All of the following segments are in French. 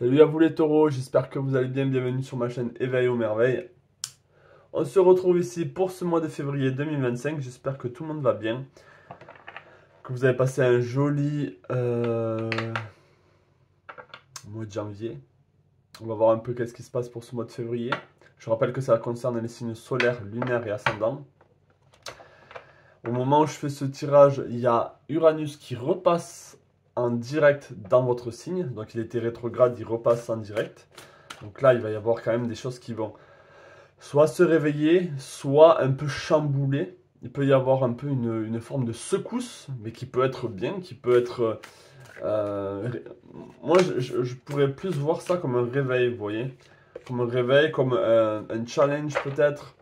Salut à vous les taureaux, j'espère que vous allez bien, bienvenue sur ma chaîne Éveil aux merveilles. On se retrouve ici pour ce mois de février 2025, j'espère que tout le monde va bien, que vous avez passé un joli mois de janvier. On va voir un peu qu'est-ce qui se passe pour ce mois de février. Je rappelle que ça concerne les signes solaires, lunaires et ascendants. Au moment où je fais ce tirage, il y a Uranus qui repasse en direct dans votre signe. Donc il était rétrograde, il repasse en direct. Donc là, il va y avoir quand même des choses qui vont soit se réveiller, soit un peu chambouler. Il peut y avoir un peu une forme de secousse, mais qui peut être bien, qui peut être... moi, je pourrais plus voir ça comme un réveil, vous voyez. Comme un réveil, comme un challenge peut-être,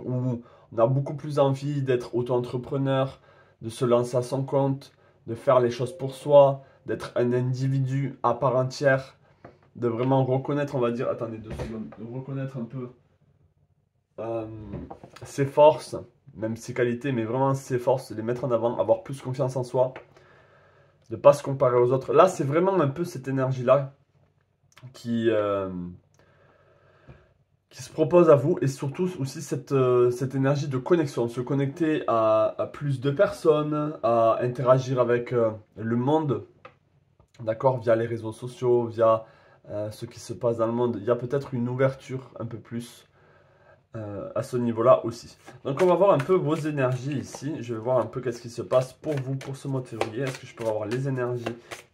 où on a beaucoup plus envie d'être auto-entrepreneur, de se lancer à son compte, de faire les choses pour soi, d'être un individu à part entière, de vraiment reconnaître, on va dire, attendez 2 secondes, de reconnaître un peu euh, ses forces, même ses qualités, mais vraiment ses forces, les mettre en avant, avoir plus confiance en soi, de ne pas se comparer aux autres. Là, c'est vraiment un peu cette énergie-là qui se propose à vous, et surtout aussi cette énergie de connexion, se connecter à plus de personnes, à interagir avec le monde, d'accord, via les réseaux sociaux, via ce qui se passe dans le monde. Il y a peut-être une ouverture un peu plus à ce niveau-là aussi. Donc on va voir un peu vos énergies ici. Je vais voir un peu qu'est-ce qui se passe pour vous pour ce mois de février. Est-ce que je peux avoir les énergies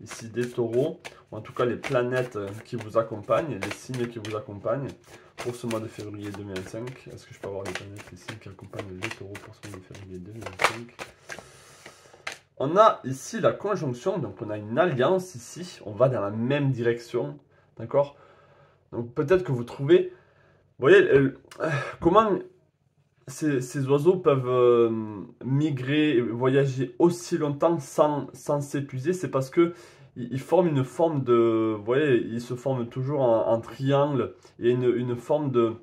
ici des taureaux, ou en tout cas les planètes qui vous accompagnent, les signes qui vous accompagnent pour ce mois de février 2025. Est-ce que je peux avoir les planètes, les signes qui accompagnent les taureaux pour ce mois de février 2025? On a ici la conjonction, donc on a une alliance ici. On va dans la même direction, d'accord? Donc peut-être que vous trouvez... Vous voyez, comment ces oiseaux peuvent migrer, voyager aussi longtemps sans s'épuiser? C'est parce que ils forment une forme de... Vous voyez, ils se forment toujours en triangle. Il y a une forme de...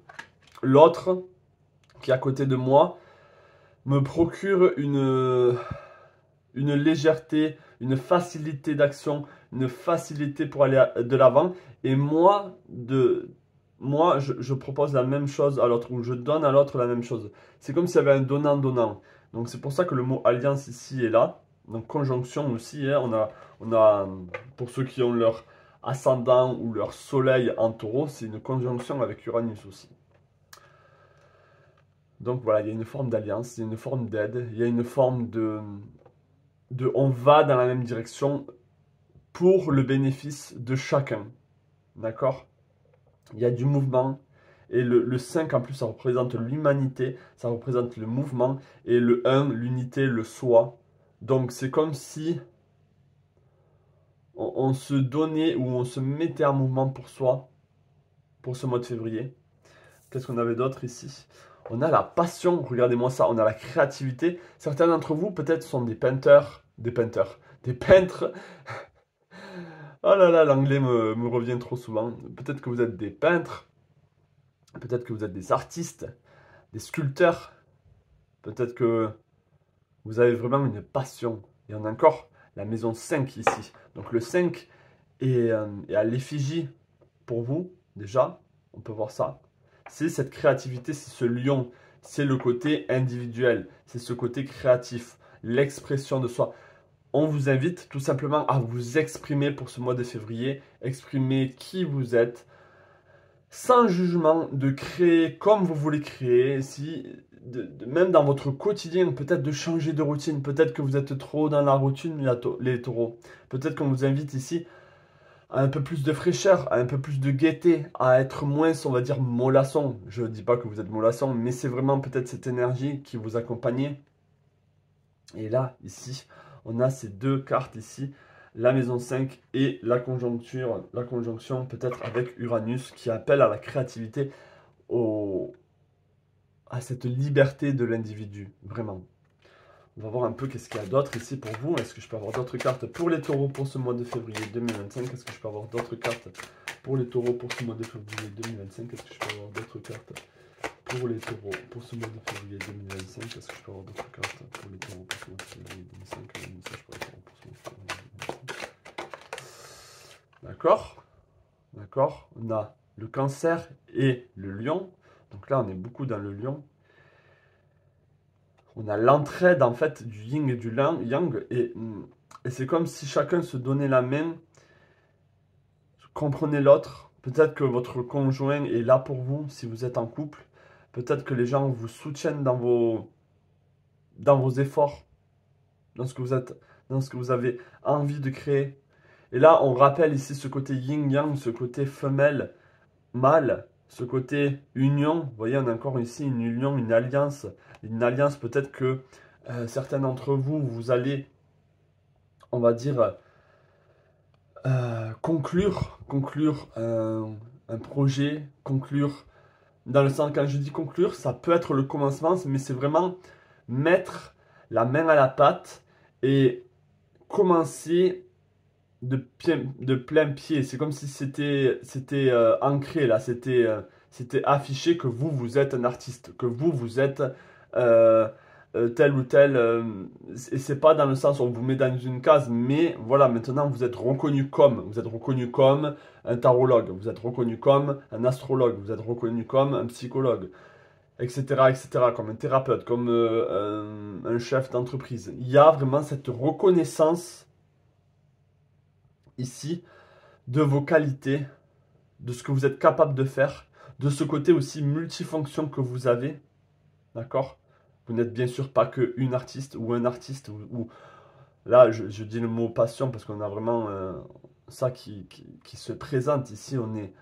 L'autre, qui est à côté de moi, me procure une légèreté, une facilité d'action, une facilité pour aller de l'avant. Et moi, je propose la même chose à l'autre, ou je donne à l'autre la même chose. C'est comme s'il y avait un donnant-donnant. Donc c'est pour ça que le mot alliance ici est là. Donc conjonction aussi, hein, on a, pour ceux qui ont leur ascendant ou leur soleil en taureau, c'est une conjonction avec Uranus aussi. Donc voilà, il y a une forme d'alliance, il y a une forme d'aide, il y a une forme de on va dans la même direction pour le bénéfice de chacun. D'accord? Il y a du mouvement. Et le 5 en plus, ça représente l'humanité, ça représente le mouvement. Et le 1, l'unité, le soi. Donc c'est comme si on se donnait ou on se mettait en mouvement pour soi, pour ce mois de février. Qu'est-ce qu'on avait d'autre ici? On a la passion, regardez-moi ça, on a la créativité. Certains d'entre vous peut-être sont des peinteurs, des peintres. Oh là là, l'anglais me revient trop souvent. Peut-être que vous êtes des peintres, peut-être que vous êtes des artistes, des sculpteurs, peut-être que vous avez vraiment une passion. Et on a encore la maison 5 ici. Donc le 5 est à l'effigie pour vous, déjà, on peut voir ça. C'est cette créativité, c'est ce lion, c'est le côté individuel, c'est ce côté créatif, l'expression de soi. On vous invite tout simplement à vous exprimer pour ce mois de février, exprimer qui vous êtes, sans jugement, de créer comme vous voulez créer, même dans votre quotidien, peut-être de changer de routine, peut-être que vous êtes trop dans la routine, les taureaux. Peut-être qu'on vous invite ici à un peu plus de fraîcheur, à un peu plus de gaieté, à être moins, on va dire, mollasson. Je ne dis pas que vous êtes mollasson, mais c'est vraiment peut-être cette énergie qui vous accompagne. Et là, ici, on a ces deux cartes ici, la maison 5 et la conjonction peut-être avec Uranus qui appelle à la créativité, à cette liberté de l'individu, vraiment. On va voir un peu qu'est-ce qu'il y a d'autre ici pour vous. Est-ce que je peux avoir d'autres cartes pour les taureaux pour ce mois de février 2025? Est-ce que je peux avoir d'autres cartes pour les taureaux pour ce mois de février 2025? Est-ce que je peux avoir d'autres cartes pour les taureaux pour ce mois de février 2025? Est-ce que je peux avoir d'autres cartes pour les taureaux pour ce mois de février 2025? Un message pour les taureaux pour ce mois de février 2025. D'accord. D'accord? On a le Cancer et le Lion. Donc là, on est beaucoup dans le Lion. On a l'entraide en fait du yin et du yang. Et c'est comme si chacun se donnait la main, comprenait l'autre. Peut-être que votre conjoint est là pour vous si vous êtes en couple. Peut-être que les gens vous soutiennent dans vos efforts, dans ce que vous êtes, dans ce que vous avez envie de créer. Et là, on rappelle ici ce côté yin-yang, ce côté femelle, mâle, ce côté union. Vous voyez, on a encore ici une union, une alliance. Une alliance, peut-être que certains d'entre vous, vous allez, on va dire, conclure un projet, conclure, dans le sens, quand je dis conclure, ça peut être le commencement, mais c'est vraiment mettre la main à la pâte et commencer de plein pied. C'est comme si c'était ancré là, c'était affiché que vous êtes un artiste, que vous êtes euh, tel ou tel. Et c'est pas dans le sens où on vous met dans une case, mais voilà, maintenant vous êtes reconnu comme un tarologue, vous êtes reconnu comme un astrologue, vous êtes reconnu comme un psychologue, etc., etc., comme un thérapeute, comme un chef d'entreprise. Il y a vraiment cette reconnaissance ici de vos qualités, de ce que vous êtes capable de faire, de ce côté aussi multifonction que vous avez, d'accord? Vous n'êtes bien sûr pas qu'une artiste ou un artiste, là je dis le mot passion parce qu'on a vraiment ça qui se présente ici, on est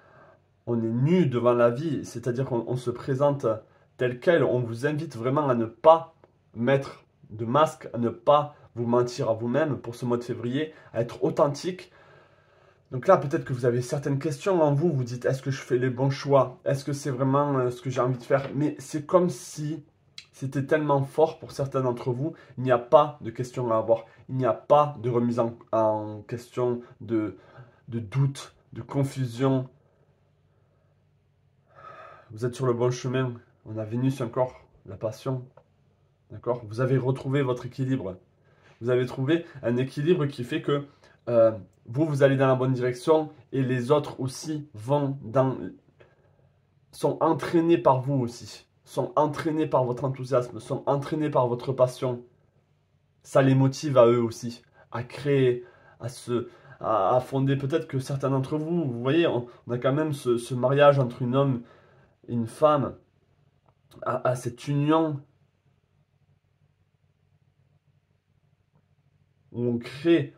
nu devant la vie, c'est-à-dire qu'on se présente tel quel, on vous invite vraiment à ne pas mettre de masque, à ne pas vous mentir à vous-même pour ce mois de février, à être authentique. Donc là, peut-être que vous avez certaines questions en vous, vous dites, est-ce que je fais les bons choix? Est-ce que c'est vraiment ce que j'ai envie de faire? Mais c'est comme si c'était tellement fort pour certains d'entre vous, il n'y a pas de questions à avoir, il n'y a pas de remise en question, de doute, de confusion. Vous êtes sur le bon chemin, on a Vénus encore, la passion, d'accord? Vous avez retrouvé votre équilibre. Vous avez trouvé un équilibre qui fait que euh, vous allez dans la bonne direction et les autres aussi sont entraînés par vous aussi, sont entraînés par votre enthousiasme, sont entraînés par votre passion. Ça les motive à eux aussi, à créer, à fonder. Peut-être que certains d'entre vous, vous voyez, on a quand même ce mariage entre un homme et une femme, à cette union où on crée,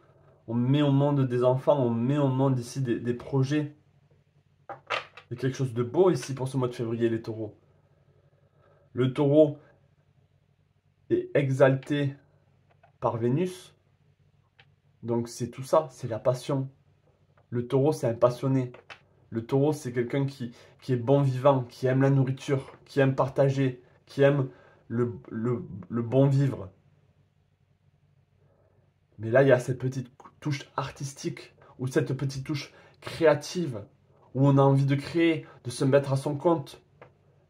on met au monde des enfants, on met au monde ici des projets. Il y a quelque chose de beau ici pour ce mois de février, les taureaux. Le taureau est exalté par Vénus, donc c'est tout ça, c'est la passion. Le taureau, c'est un passionné. Le taureau, c'est quelqu'un qui est bon vivant, qui aime la nourriture, qui aime partager, qui aime le bon vivre. Mais là, il y a cette petite touche artistique, ou cette petite touche créative, où on a envie de créer, de se mettre à son compte,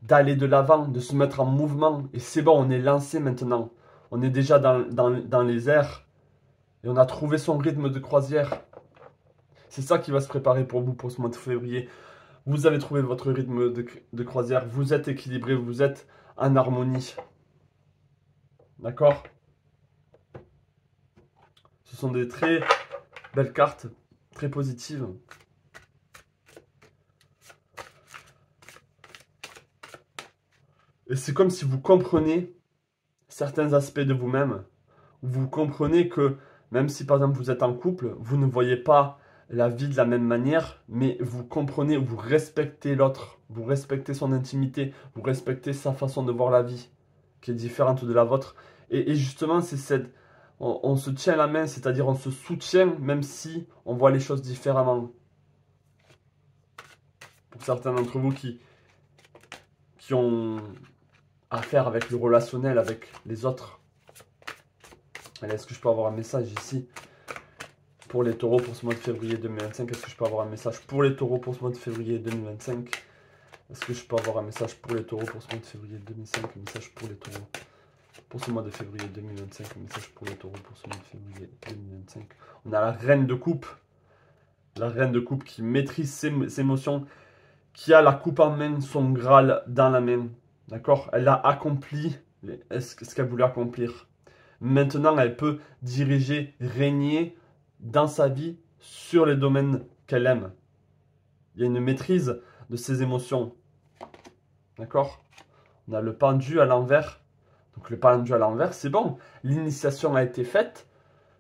d'aller de l'avant, de se mettre en mouvement. Et c'est bon, on est lancé maintenant. On est déjà dans les airs. Et on a trouvé son rythme de croisière. C'est ça qui va se préparer pour vous pour ce mois de février. Vous avez trouvé votre rythme de croisière. Vous êtes équilibré, vous êtes en harmonie. D'accord? Ce sont des très belles cartes, très positives. Et c'est comme si vous comprenez certains aspects de vous-même. Vous comprenez que même si par exemple vous êtes en couple, vous ne voyez pas la vie de la même manière, mais vous comprenez, vous respectez l'autre, vous respectez son intimité, vous respectez sa façon de voir la vie, qui est différente de la vôtre. Et justement, c'est on se tient la main, c'est-à-dire on se soutient même si on voit les choses différemment. Pour certains d'entre vous qui ont affaire avec le relationnel, avec les autres. Allez, est-ce que je peux avoir un message ici pour les taureaux pour ce mois de février 2025? Est-ce que je peux avoir un message pour les taureaux pour ce mois de février 2025? Est-ce que je peux avoir un message pour les taureaux pour ce mois de février 2025? Un message pour les taureaux pour ce mois de février 2025. Un message pour les taureaux pour ce mois de février 2025. On a la reine de coupe. La reine de coupe qui maîtrise ses émotions, qui a la coupe en main, son Graal dans la main. D'accord? Elle a accompli ce qu'elle voulait accomplir. Maintenant, elle peut diriger, régner dans sa vie sur les domaines qu'elle aime. Il y a une maîtrise de ses émotions. D'accord? On a le pendu à l'envers. Donc le pendu à l'envers, c'est bon. L'initiation a été faite.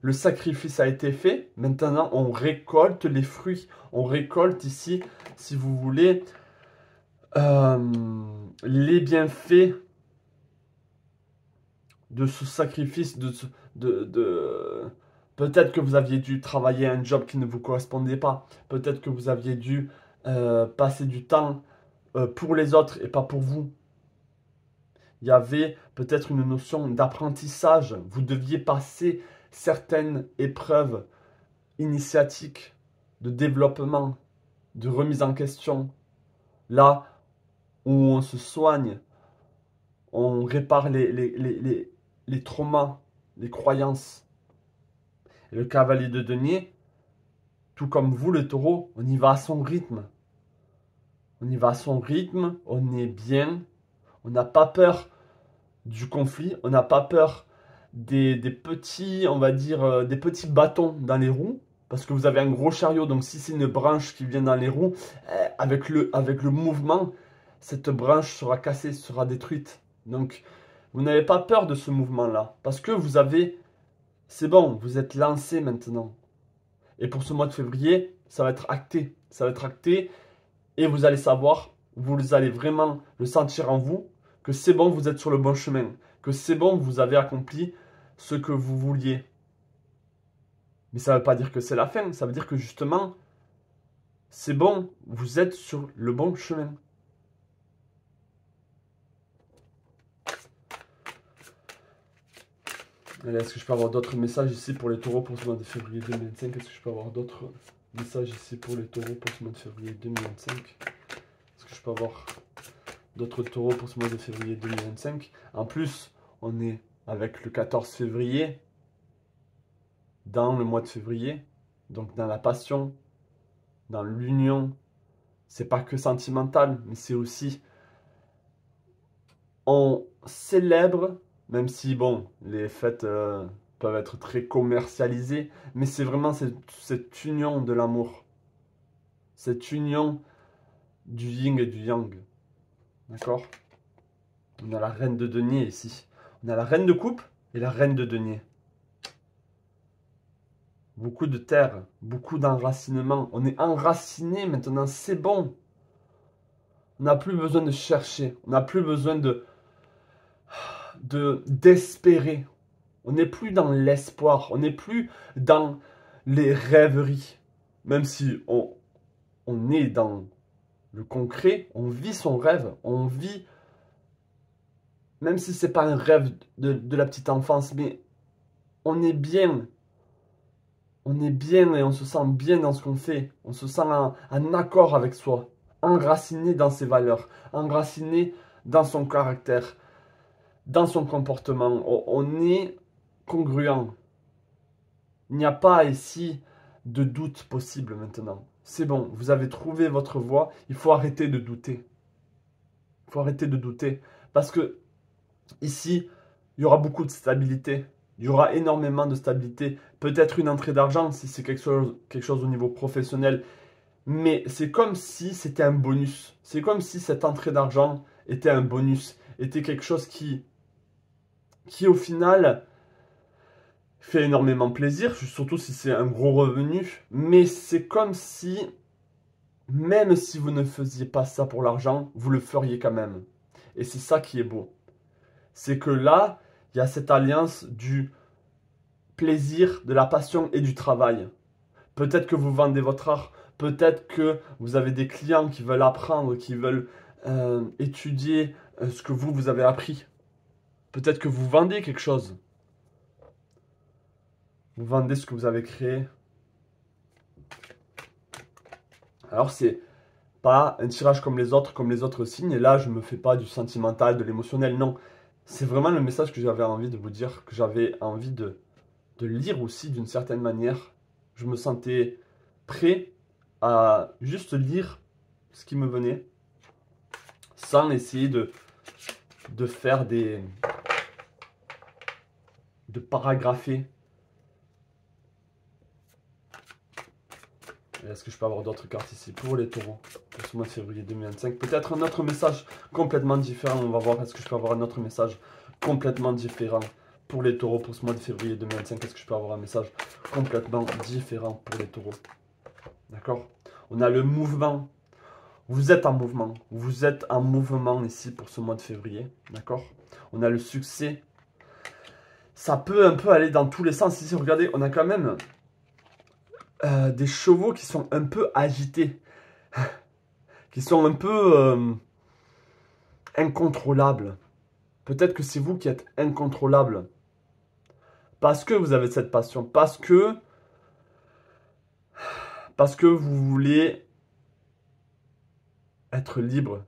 Le sacrifice a été fait. Maintenant, on récolte les fruits. On récolte ici, si vous voulez, les bienfaits de ce sacrifice, peut-être que vous aviez dû travailler un job qui ne vous correspondait pas. Peut-être que vous aviez dû passer du temps pour les autres et pas pour vous. Il y avait peut-être une notion d'apprentissage. Vous deviez passer certaines épreuves initiatiques de développement, de remise en question. Là où on se soigne, on répare les traumas, les croyances. Et le cavalier de denier, tout comme vous le taureau, on y va à son rythme. On y va à son rythme, on est bien, on n'a pas peur du conflit, on n'a pas peur des petits, on va dire, des petits bâtons dans les roues, parce que vous avez un gros chariot, donc si c'est une branche qui vient dans les roues, avec le mouvement, cette branche sera cassée, sera détruite. Donc, vous n'avez pas peur de ce mouvement-là, parce que vous avez, c'est bon, vous êtes lancé maintenant. Et pour ce mois de février, ça va être acté, ça va être acté, et vous allez savoir, vous allez vraiment le sentir en vous, que c'est bon, vous êtes sur le bon chemin, que c'est bon, vous avez accompli ce que vous vouliez. Mais ça ne veut pas dire que c'est la fin, ça veut dire que justement, c'est bon, vous êtes sur le bon chemin. Allez, est-ce que je peux avoir d'autres messages ici pour les taureaux pour ce mois de février 2025? Est-ce que je peux avoir d'autres messages ici pour les taureaux pour ce mois de février 2025? Est-ce que je peux avoir d'autres taureaux pour ce mois de février 2025? En plus, on est avec le 14 février, dans le mois de février, donc dans la passion, dans l'union. C'est pas que sentimental, mais c'est aussi, on célèbre, même si, bon, les fêtes peuvent être très commercialisées, mais c'est vraiment cette union de l'amour, cette union du yin et du yang. D'accord? On a la reine de denier ici. On a la reine de coupe et la reine de denier. Beaucoup de terre, beaucoup d'enracinement. On est enraciné maintenant, c'est bon. On n'a plus besoin de chercher. On n'a plus besoin d'espérer. On n'est plus dans l'espoir. On n'est plus dans les rêveries. Même si on est dans le concret, on vit son rêve. On vit, même si ce n'est pas un rêve de la petite enfance, mais on est bien. On est bien et on se sent bien dans ce qu'on fait. On se sent en accord avec soi. Enraciné dans ses valeurs. Enraciné dans son caractère. Dans son comportement. On est congruent. Il n'y a pas ici de doute possible maintenant. C'est bon, vous avez trouvé votre voie. Il faut arrêter de douter. Il faut arrêter de douter. Parce que ici, il y aura beaucoup de stabilité. Il y aura énormément de stabilité. Peut-être une entrée d'argent si c'est quelque chose au niveau professionnel. Mais c'est comme si c'était un bonus. C'est comme si cette entrée d'argent était un bonus. Était quelque chose qui au final fait énormément plaisir. Surtout si c'est un gros revenu. Mais c'est comme si, même si vous ne faisiez pas ça pour l'argent, vous le feriez quand même. Et c'est ça qui est beau. C'est que là, il y a cette alliance du plaisir, de la passion et du travail. Peut-être que vous vendez votre art, peut-être que vous avez des clients qui veulent apprendre, qui veulent étudier ce que vous avez appris. Peut-être que vous vendez quelque chose. Vous vendez ce que vous avez créé. Alors c'est pas un tirage comme les autres signes. Et là, je ne me fais pas du sentimental, de l'émotionnel, non. C'est vraiment le message que j'avais envie de vous dire, que j'avais envie de lire aussi d'une certaine manière. Je me sentais prêt à juste lire ce qui me venait, sans essayer de faire de paragrapher. Est-ce que je peux avoir d'autres cartes ici pour les taureaux pour ce mois de février 2025? Peut-être un autre message complètement différent. On va voir, est-ce que je peux avoir un autre message complètement différent pour les taureaux pour ce mois de février 2025? Est-ce que je peux avoir un message complètement différent pour les taureaux? D'accord? On a le mouvement. Vous êtes en mouvement. Vous êtes en mouvement ici pour ce mois de février. D'accord? On a le succès. Ça peut un peu aller dans tous les sens. Ici, regardez, on a quand même des chevaux qui sont un peu agités. Qui sont un peu incontrôlables. Peut-être que c'est vous qui êtes incontrôlable. Parce que vous avez cette passion. Parce que vous voulez être libre.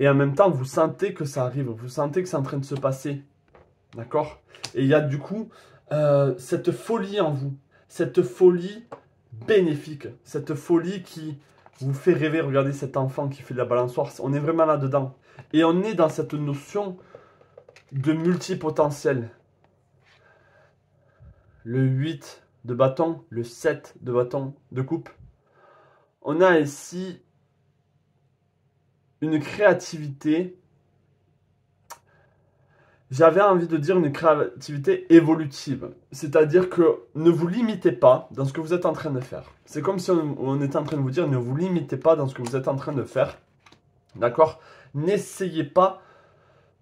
Et en même temps, vous sentez que ça arrive. Vous sentez que c'est en train de se passer. D'accord? Et il y a du coup cette folie en vous. Cette folie bénéfique. Cette folie qui vous fait rêver. Regardez cet enfant qui fait de la balançoire. On est vraiment là-dedans. Et on est dans cette notion de multipotentiel. Le 8 de bâton, le 7 de bâton de coupe. On a ici une créativité, j'avais envie de dire une créativité évolutive. C'est-à-dire que ne vous limitez pas dans ce que vous êtes en train de faire. C'est comme si on était en train de vous dire, ne vous limitez pas dans ce que vous êtes en train de faire. D'accord? N'essayez pas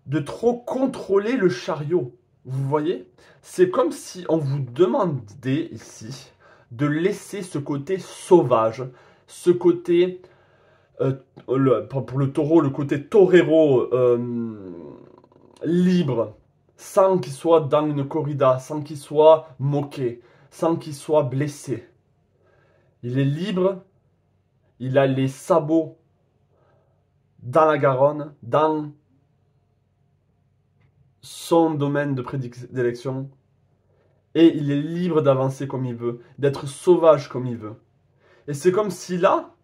de trop contrôler le chariot. Vous voyez? C'est comme si on vous demandait ici de laisser ce côté sauvage, ce côté, pour le taureau, le côté torero libre, sans qu'il soit dans une corrida, sans qu'il soit moqué, sans qu'il soit blessé. Il est libre, il a les sabots dans la Garonne, dans son domaine de prédilection, et il est libre d'avancer comme il veut, d'être sauvage comme il veut. Et c'est comme si là,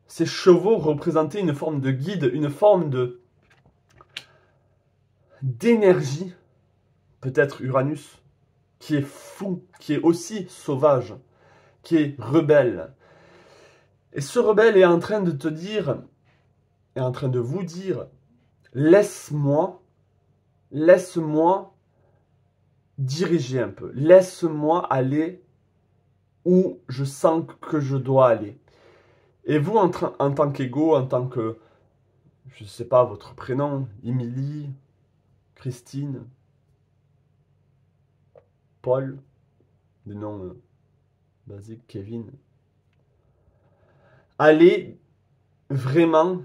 ces chevaux représentaient une forme de guide, une forme d'énergie, peut-être Uranus, qui est fou, qui est aussi sauvage, qui est rebelle. Et ce rebelle est en train de te dire, est en train de vous dire, laisse-moi diriger un peu. Laisse-moi aller où je sens que je dois aller. Et vous, en tant qu'ego, en tant que, je ne sais pas, votre prénom, Émilie, Christine, Paul, des noms basiques, Kevin, allez vraiment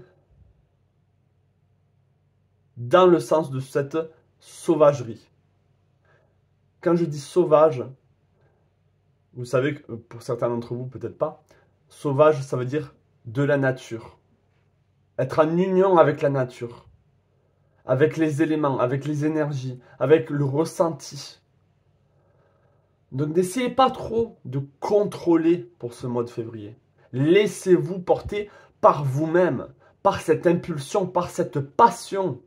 dans le sens de cette sauvagerie. Quand je dis sauvage, vous savez que pour certains d'entre vous, peut-être pas, sauvage, ça veut dire de la nature. Être en union avec la nature, avec les éléments, avec les énergies, avec le ressenti. Donc n'essayez pas trop de contrôler pour ce mois de février. Laissez-vous porter par vous-même, par cette impulsion, par cette passion.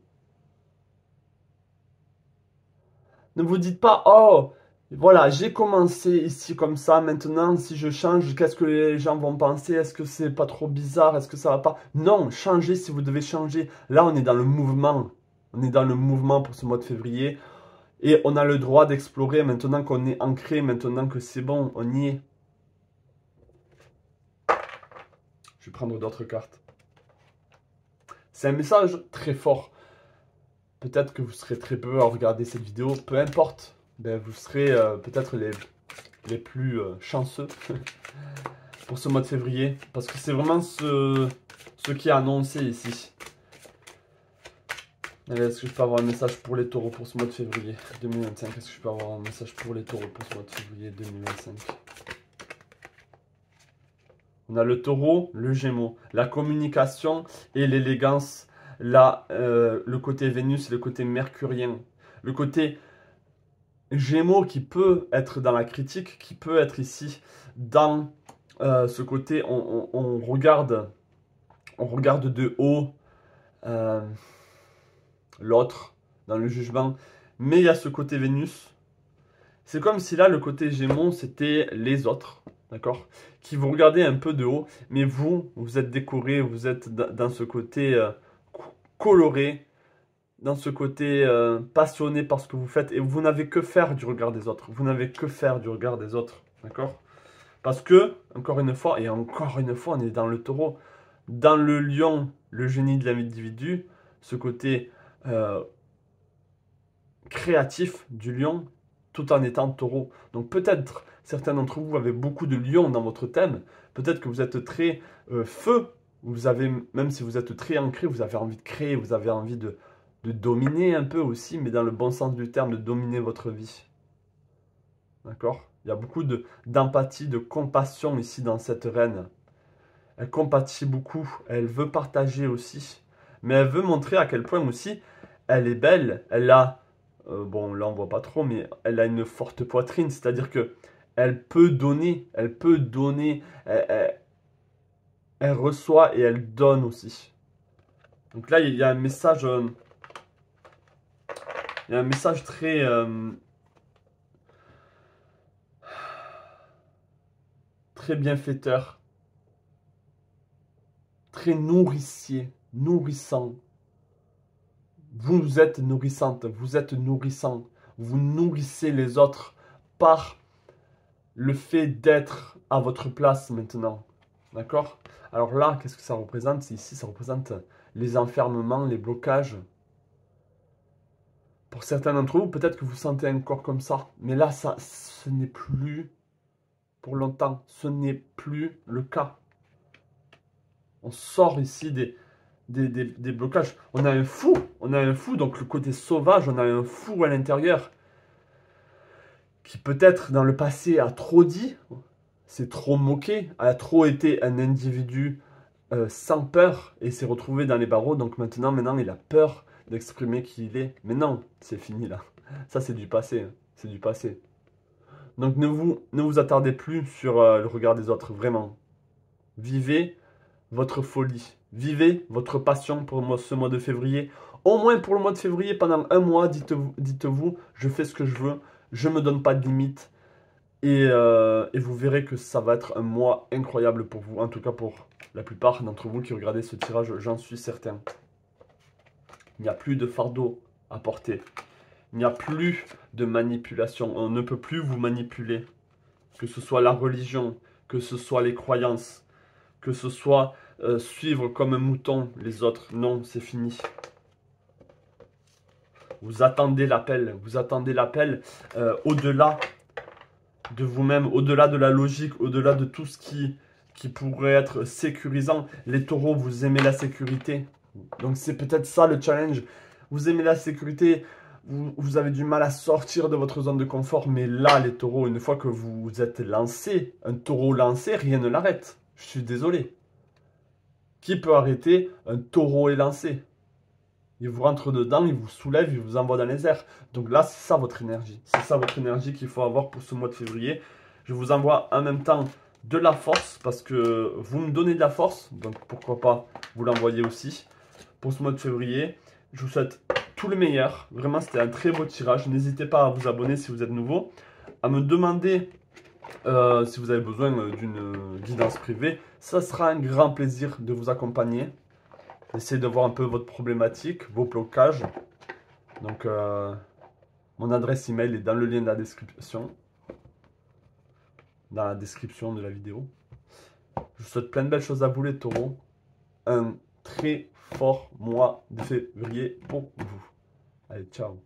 Ne vous dites pas, oh, voilà, j'ai commencé ici comme ça, maintenant si je change, qu'est-ce que les gens vont penser? Est-ce que c'est pas trop bizarre? Est-ce que ça va pas? Non, changez si vous devez changer. Là, on est dans le mouvement. On est dans le mouvement pour ce mois de février. Et on a le droit d'explorer maintenant qu'on est ancré, maintenant que c'est bon, on y est. Je vais prendre d'autres cartes. C'est un message très fort. Peut-être que vous serez très peu à regarder cette vidéo, peu importe. Ben, vous serez peut-être les plus chanceux pour ce mois de février. Parce que c'est vraiment ce qui est annoncé ici. Est-ce que je peux avoir un message pour les taureaux pour ce mois de février 2025? Est-ce que je peux avoir un message pour les taureaux pour ce mois de février 2025? On a le taureau, le gémeau, la communication et l'élégance. Là, le côté Vénus, le côté mercurien, le côté Gémeaux qui peut être dans la critique, qui peut être ici dans ce côté, on regarde de haut euh, l'autre dans le jugement, mais il y a ce côté Vénus. C'est comme si là, le côté Gémeaux, c'était les autres, d'accord? Qui vous regardez un peu de haut, mais vous êtes décoré, vous êtes dans ce côté coloré, dans ce côté passionné par ce que vous faites, et vous n'avez que faire du regard des autres. Vous n'avez que faire du regard des autres, d'accord? Parce que, encore une fois, et encore une fois, on est dans le taureau, dans le lion, le génie de l'individu, ce côté créatif du lion, tout en étant taureau. Donc peut-être, certains d'entre vous avez beaucoup de lions dans votre thème, peut-être que vous êtes très feu, vous avez, même si vous êtes très ancré, vous avez envie de créer, vous avez envie de dominer un peu aussi, mais dans le bon sens du terme, de dominer votre vie. D'accord? Il y a beaucoup d'empathie, de compassion ici dans cette reine. Elle compatit beaucoup, elle veut partager aussi, mais elle veut montrer à quel point aussi elle est belle. Elle a, bon là on voit pas trop, mais elle a une forte poitrine, c'est-à-dire que elle peut donner, elle reçoit et elle donne aussi. Donc là il y a un message, très très bienfaiteur, très nourricier, nourrissant. Vous êtes nourrissante, vous êtes nourrissant. Vous nourrissez les autres par le fait d'être à votre place maintenant. D'accord? Alors là, qu'est-ce que ça représente? Ici, ça représente les enfermements, les blocages. Pour certains d'entre vous, peut-être que vous sentez encore comme ça. Mais là, ce n'est plus pour longtemps. Ce n'est plus le cas. On sort ici des blocages. On a un fou, donc le côté sauvage, on a un fou à l'intérieur qui peut-être dans le passé a trop dit, s'est trop moqué, a trop été un individu sans peur et s'est retrouvé dans les barreaux. Donc maintenant il a peur d'exprimer qui il est. Mais non, c'est fini là. Ça c'est du passé, hein. C'est du passé. Donc ne vous attardez plus sur le regard des autres, vraiment. Vivez votre folie. Vivez votre passion pour ce mois de février. Au moins pour le mois de février, pendant un mois, dites-vous, je fais ce que je veux, je ne me donne pas de limite. Et vous verrez que ça va être un mois incroyable pour vous. En tout cas pour la plupart d'entre vous qui regardez ce tirage, j'en suis certain. Il n'y a plus de fardeau à porter. Il n'y a plus de manipulation. On ne peut plus vous manipuler. Que ce soit la religion, que ce soit les croyances, que ce soit suivre comme un mouton les autres. Non, c'est fini. Vous attendez l'appel. Vous attendez l'appel au-delà de vous-même, au-delà de la logique, au-delà de tout ce qui pourrait être sécurisant. Les taureaux, vous aimez la sécurité. Donc c'est peut-être ça le challenge. Vous aimez la sécurité, vous avez du mal à sortir de votre zone de confort. Mais là, les taureaux, une fois que vous êtes lancé, un taureau lancé, rien ne l'arrête. Je suis désolé. Qui peut arrêter un taureau élancé? Il vous rentre dedans, il vous soulève, il vous envoie dans les airs. Donc là, c'est ça votre énergie. C'est ça votre énergie qu'il faut avoir pour ce mois de février. Je vous envoie en même temps de la force parce que vous me donnez de la force. Donc pourquoi pas vous l'envoyer aussi pour ce mois de février. Je vous souhaite tout le meilleur. Vraiment, c'était un très beau tirage. N'hésitez pas à vous abonner si vous êtes nouveau. À me demander si vous avez besoin d'une guidance privée. Ça sera un grand plaisir de vous accompagner. Essayez de voir un peu votre problématique, vos blocages. Donc, mon adresse email est dans le lien de la description. Dans la description de la vidéo. Je vous souhaite plein de belles choses à vous les taureaux. Un très fort mois de février pour vous. Allez, ciao.